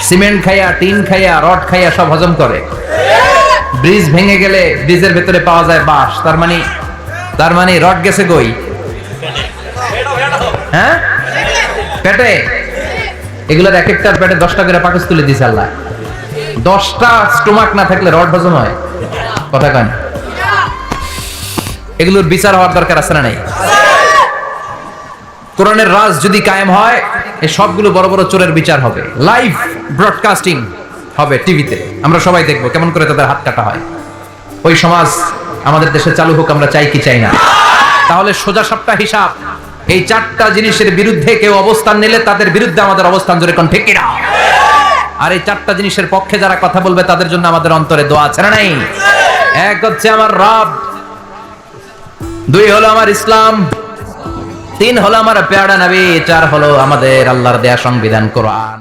Cement খাইয়া, tin খাইয়া, rod খাইয়া সব হজম করে। ব্রিজ ভেঙে গেলে ব্রিজের ভেতরে পাওয়া যায় বাঁশ, তার মানে রড গেছে কই? হ্যাঁ, পেটে। এগুলোর এক একটার পেটে 10টা করে পাকস তুলে দিয়েছে আল্লাহ। 10টা স্টোমাক না থাকলে রড হজম হয়? কথা কন। এগুলোর বিচার হওয়ার দরকার আছে না নাই? কোরআনের রাজ যদি কায়েম হয়, এই সবগুলো বড় বড় চোরের বিচার হবে। লাইভ ব্রডকাস্টিং হবে টিভিতে, আমরা সবাই দেখবো কেমন করে তাদের হাত কাটা হয়। ওই সমাজ আমাদের দেশে চালু হোক, আমরা চাই কি চাই না? তাহলে সোজা সাপটা হিসাব, এই 4টা জিনিসের বিরুদ্ধে কেউ অবস্থান নিলে তাদের বিরুদ্ধে আমাদের অবস্থান, জোরে কোন ঠিক কিনা? আর এই 4টা জিনিসের পক্ষে যারা কথা বলবে তাদের জন্য আমাদের অন্তরে দোয়া আছে না নাই? এক হচ্ছে আমার রব, 2 হলো আমার ইসলাম, 3 হলো আমার পেয়ারা নবী, 4 হলো আমাদের আল্লাহর দেয়া সংবিধান কোরআন।